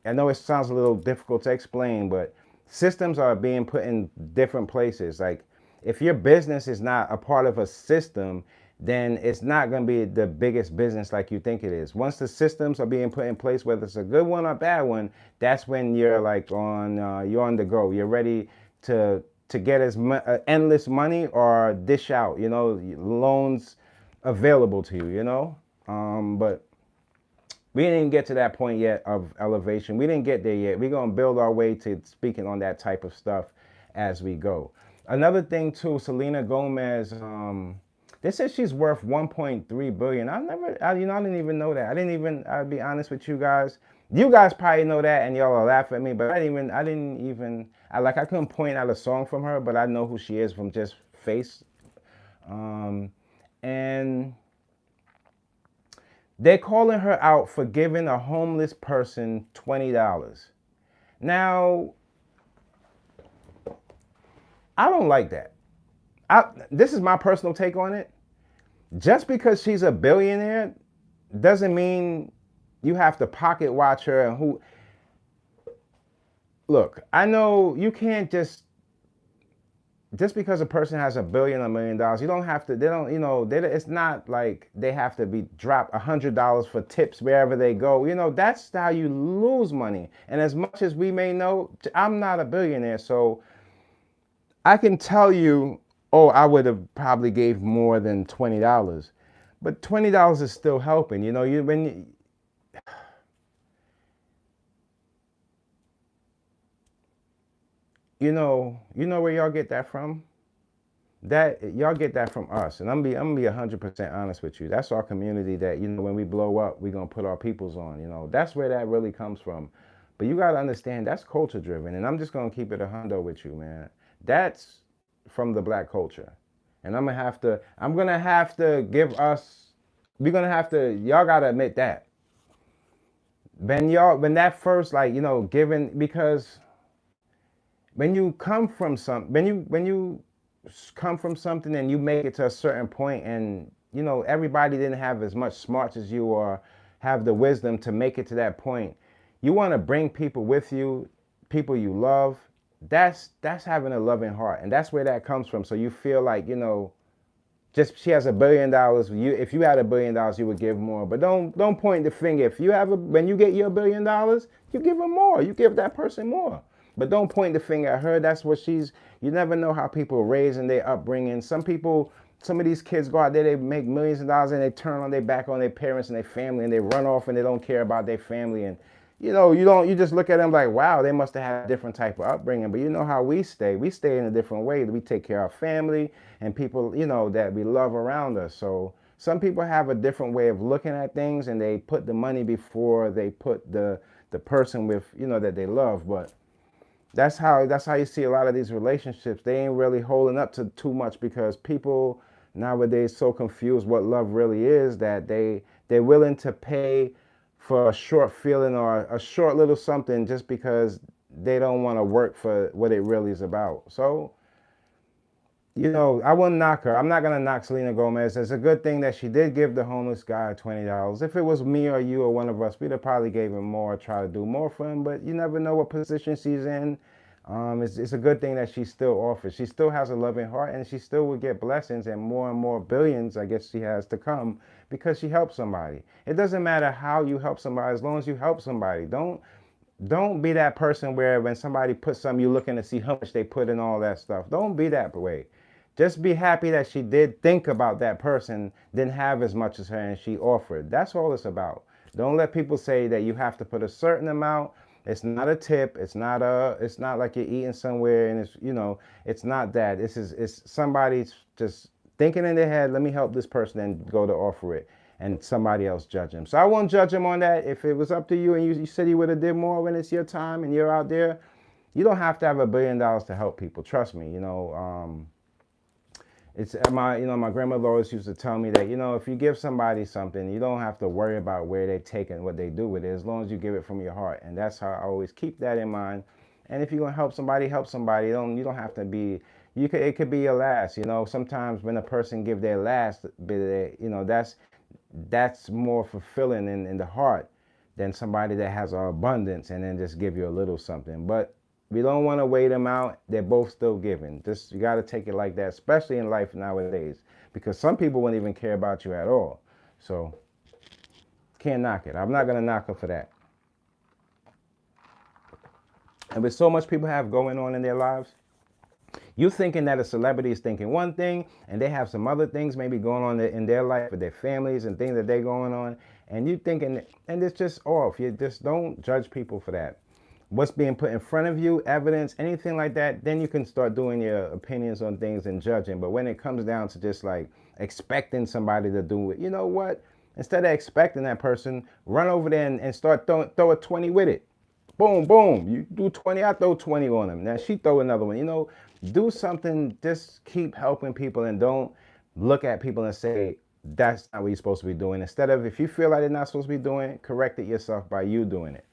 I know it sounds a little difficult to explain, but systems are being put in different places. Like, if your business is not a part of a system, then it's not going to be the biggest business like you think it is. Once the systems are being put in place, whether it's a good one or a bad one, that's when you're like you're on the go. You're ready to get endless money or dish out, loans available to you, but we didn't get to that point yet of elevation. We didn't get there yet. We're going to build our way to speaking on that type of stuff as we go. Another thing too, Selena Gomez, they said she's worth 1.3 billion. I didn't even know that. I'll be honest with you guys. You guys probably know that and y'all are laughing at me, but I couldn't point out a song from her, but I know who she is from just face. And they're calling her out for giving a homeless person $20. Now, I don't like that. This is my personal take on it. Just because she's a billionaire doesn't mean you have to pocket watch her. And look, I know you can't just because a person has $1 billion or $1 million, you don't have to. They don't, it's not like they have to be dropped $100 for tips wherever they go. That's how you lose money. And as much as we may know, I'm not a billionaire, so I can tell you, oh, I would have probably gave more than $20, but $20 is still helping. You know where y'all get that from? That y'all get that from us, and I'm gonna be 100% honest with you. That's our community. That when we blow up, we're gonna put our peoples on. That's where that really comes from. But you gotta understand that's culture driven, and I'm just gonna keep it a hundo with you, man. That's from the black culture, and I'm gonna have to give us. We're gonna have to. Y'all gotta admit that. When that first given, because when you come from when you come from something and you make it to a certain point, and everybody didn't have as much smarts as you or have the wisdom to make it to that point, you want to bring people with you, people you love. That's having a loving heart, and that's where that comes from. So you feel like just she has $1 billion. If you had $1 billion, you would give more. But don't point the finger. If you have when you get your $1 billion, you give them more. You give that person more. But don't point the finger at her. That's what you never know how people are raised and their upbringing. Some of these kids go out there, they make millions of dollars and they turn on their back on their parents and their family and they run off and they don't care about their family. And you just look at them like, wow, they must have had a different type of upbringing. But you know how we stay in a different way. We take care of our family and people, that we love around us. So some people have a different way of looking at things, and they put the money before they put the person with, that they love. But that's how you see a lot of these relationships. They ain't really holding up to too much because people nowadays so confused what love really is that they're willing to pay for a short feeling or a short little something just because they don't want to work for what it really is about. So I wouldn't knock her. I'm not gonna knock Selena Gomez. It's a good thing that she did give the homeless guy $20. If it was me or you or one of us, we'd have probably gave him more, try to do more for him. But you never know what position she's in. It's a good thing that she still offers. She still has a loving heart, and she still will get blessings and more billions, I guess she has to come, because she helped somebody. It doesn't matter how you help somebody, as long as you help somebody. Don't be that person where when somebody puts something, you're looking to see how much they put in all that stuff. Don't be that way. Just be happy that she did think about that person, didn't have as much as her, and she offered. That's all it's about. Don't let people say that you have to put a certain amount. It's not a tip. It's not like you're eating somewhere and it's not that. It's somebody's just thinking in their head, let me help this person, and go to offer it, and somebody else judge him. So I won't judge him on that. If it was up to you and you said you would have did more when it's your time and you're out there, you don't have to have $1 billion to help people. Trust me, it's my grandmother always used to tell me that if you give somebody something, you don't have to worry about where they take it and what they do with it, as long as you give it from your heart. And that's how I always keep that in mind. And if you're gonna help somebody. You don't have to be. It could be your last. Sometimes when a person give their last bit of their, that's more fulfilling in the heart than somebody that has an abundance and then just give you a little something. But We don't want to weigh them out. They're both still giving. Just you got to take it like that, especially in life nowadays, because some people wouldn't even care about you at all. So can't knock it. I'm not gonna knock her for that. And with so much people have going on in their lives, you thinking that a celebrity is thinking one thing, and they have some other things maybe going on in their life with their families and things that they're going on, and you thinking, and it's just off. You just don't judge people for that. What's being put in front of you, evidence, anything like that, then you can start doing your opinions on things and judging. But when it comes down to just like expecting somebody to do it, you know what? Instead of expecting that person, run over there and start throw a 20 with it. Boom, boom. You do 20, I throw 20 on them. Now she throw another one. You know, do something, just keep helping people and don't look at people and say, that's not what you're supposed to be doing. Instead of, if you feel like they're not supposed to be doing it, correct it yourself by you doing it.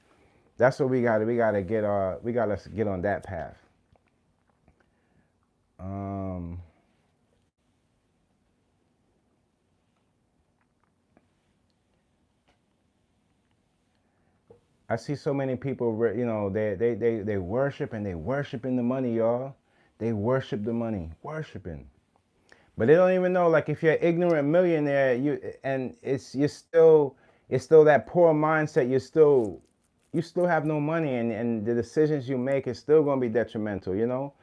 That's what we gotta get on that path. Um, I see so many people, you know, they worship and they worshiping the money, y'all. They worship the money, worshiping. But they don't even know, like, if you're an ignorant millionaire, it's still that poor mindset. You still have no money, and the decisions you make is still gonna be detrimental, you know?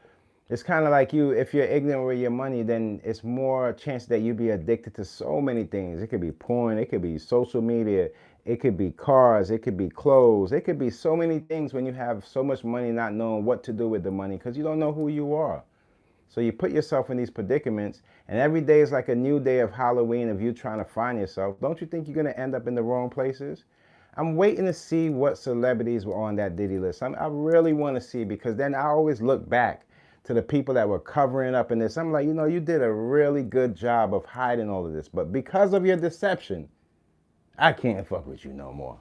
It's kind of like if you're ignorant with your money, then it's more chance that you be addicted to so many things. It could be porn, it could be social media, it could be cars, it could be clothes, it could be so many things when you have so much money not knowing what to do with the money because you don't know who you are. So you put yourself in these predicaments, and every day is like a new day of Halloween of you trying to find yourself. Don't you think you're going to end up in the wrong places? I'm waiting to see what celebrities were on that Diddy list. I really want to see, because then I always look back to the people that were covering up in this. I'm like, you know, you did a really good job of hiding all of this, but because of your deception, I can't fuck with you no more.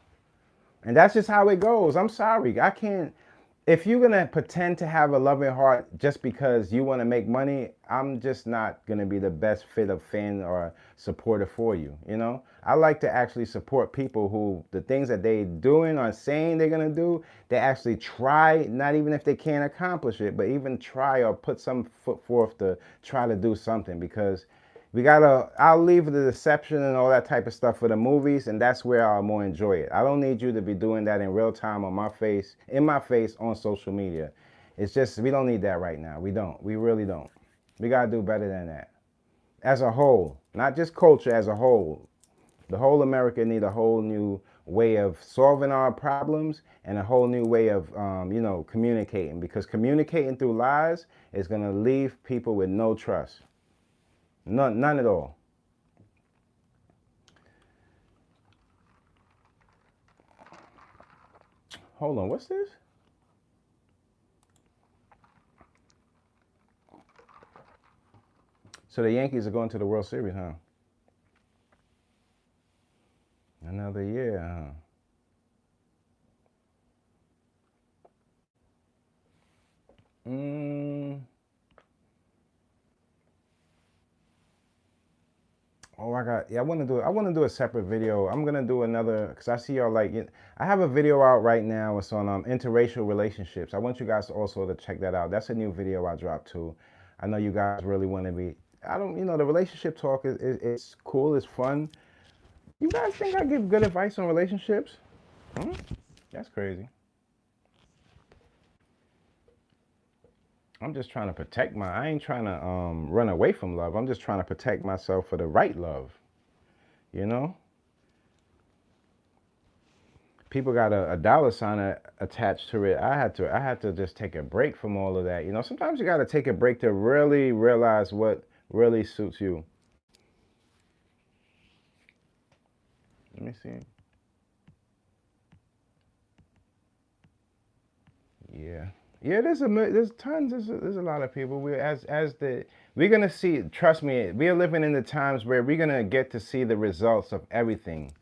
And that's just how it goes. I'm sorry. I can't. If you're going to pretend to have a loving heart just because you want to make money, I'm just not going to be the best fit of fan or supporter for you. You know, I like to actually support people who the things that they doing or saying they're going to do, they actually try, not even if they can't accomplish it, but even try or put some foot forth to try to do something, because I'll leave the deception and all that type of stuff for the movies, and that's where I'll more enjoy it. I don't need you to be doing that in real time on my face, in my face on social media. It's just, we don't need that right now. We don't. We really don't. We got to do better than that. As a whole, not just culture, as a whole. The whole America need a whole new way of solving our problems and a whole new way of, communicating, because communicating through lies is going to leave people with no trust. None at all. Hold on, what's this? So the Yankees are going to the World Series, huh? Another year, huh? Oh, I want to do a separate video. I'm gonna do another, because I see y'all like, I have a video out right now. It's on interracial relationships. I want you guys also to check that out. That's a new video I dropped too. I know you guys really want to be. I don't, the relationship talk is cool. It's fun. You guys think I give good advice on relationships? Hmm? That's crazy. I'm just trying to protect I ain't trying to run away from love. I'm just trying to protect myself for the right love. You know? People got a dollar sign attached to it. I had to just take a break from all of that. Sometimes you got to take a break to really realize what really suits you. Let me see. Yeah. Yeah, there's tons. There's a lot of people. We're gonna see. Trust me, we are living in the times where we're gonna get to see the results of everything,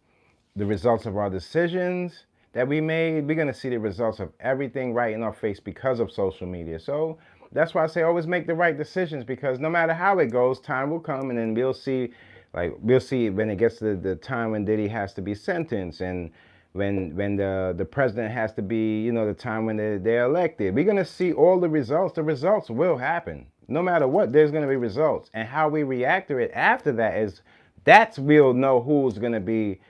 the results of our decisions that we made. We're gonna see the results of everything right in our face because of social media. So that's why I say always make the right decisions, because no matter how it goes, time will come, and then we'll see when it gets to the time when Diddy has to be sentenced, and when the president has to be, the time when they're elected. We're gonna see all the results. The results will happen. No matter what, there's gonna be results. And how we react to it after that we'll know who's gonna be,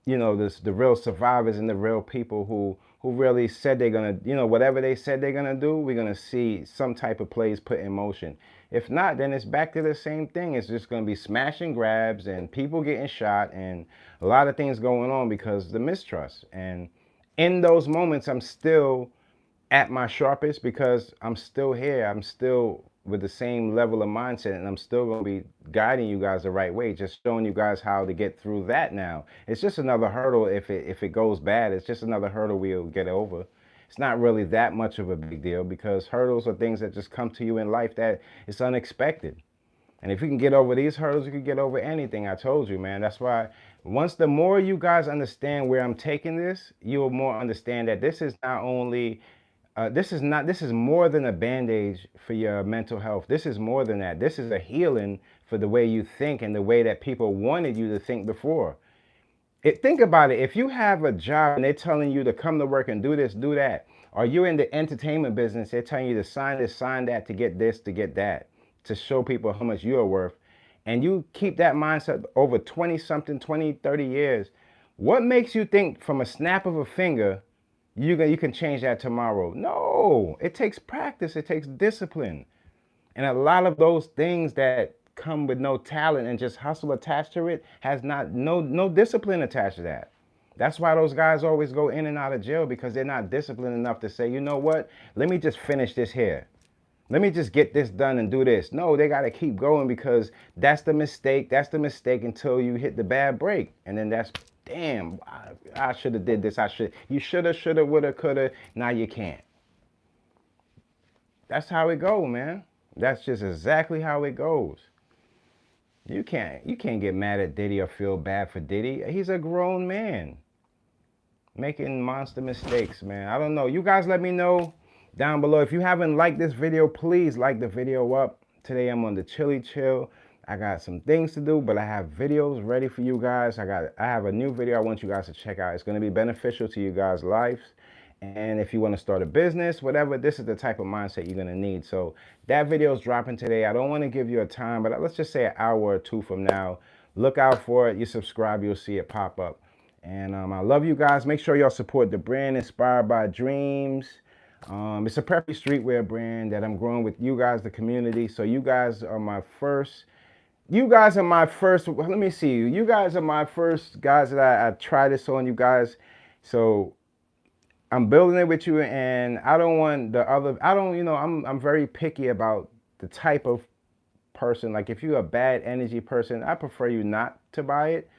the real survivors and the real people who really said they're gonna, whatever they said they're gonna do, we're gonna see some type of plays put in motion. If not, then it's back to the same thing. It's just gonna be smash and grabs and people getting shot and a lot of things going on because the mistrust. And in those moments, I'm still at my sharpest because I'm still here. I'm still with the same level of mindset, and I'm still going to be guiding you guys the right way, just showing you guys how to get through that now. It's just another hurdle. If it goes bad, it's just another hurdle we'll get over. It's not really that much of a big deal because hurdles are things that just come to you in life that it's unexpected. And if you can get over these hurdles, you can get over anything. I told you, man. That's why the more you guys understand where I'm taking this, you'll more understand that this is not only this is more than a band-aid for your mental health. This is more than that. This is a healing for the way you think and the way that people wanted you to think before. Think about it. If you have a job and they're telling you to come to work and do this, do that, or you're in the entertainment business, they're telling you to sign this, sign that, to get this, to get that, to show people how much you're worth, and you keep that mindset over 20 something, 20, 30 years, what makes you think from a snap of a finger you can change that tomorrow? No, it takes practice. It takes discipline. And a lot of those things that come with no talent and just hustle attached to it has no discipline attached to that. That's why those guys always go in and out of jail, because they're not disciplined enough to say, you know what, let me just finish this here. Let me just get this done and do this. No, they got to keep going because that's the mistake. That's the mistake until you hit the bad break. And then that's, damn, I should have did this. You shoulda, woulda, coulda. Now you can't. That's how it goes, man. That's just exactly how it goes. You can't get mad at Diddy or feel bad for Diddy. He's a grown man making monster mistakes, man. I don't know. You guys let me know down below. If you haven't liked this video, please like the video up. Today I'm on the chilly chill. I got some things to do, but I have videos ready for you guys. I have a new video I want you guys to check out. It's going to be beneficial to you guys' lives. And if you want to start a business, whatever, this is the type of mindset you're going to need. So that video is dropping today. I don't want to give you a time, but let's just say an hour or two from now. Look out for it. You subscribe, you'll see it pop up. And I love you guys. Make sure y'all support the brand Inspired by Dreams. It's a preppy streetwear brand that I'm growing with you guys, the community. So you guys are my first, let me see. You guys are my first guys that I try this on, you guys. So I'm building it with you, and I don't want the other, I'm very picky about the type of person. Like if you're a bad energy person, I prefer you not to buy it.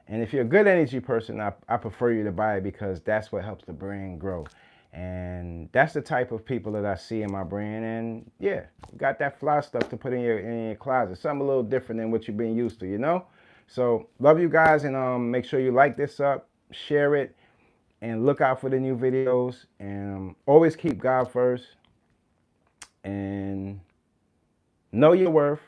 And if you're a good energy person, I prefer you to buy it because that's what helps the brand grow. And that's the type of people that I see in my brand. And yeah, you got that fly stuff to put in your closet. Something a little different than what you've been used to, So love you guys, and make sure you like this up, share it, and look out for the new videos. And always keep God first. And know your worth.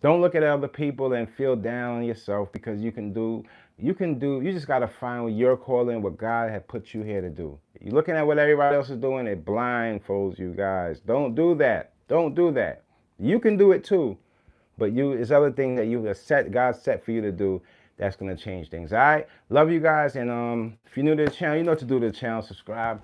Don't look at other people and feel down on yourself, because you just got to find your calling, what God had put you here to do. You're looking at what everybody else is doing, it blindfolds you guys. Don't do that. Don't do that. You can do it too, but it's other things that God set for you to do that's going to change things. All right. Love you guys. And if you're new to the channel, you know what to do to the channel. Subscribe,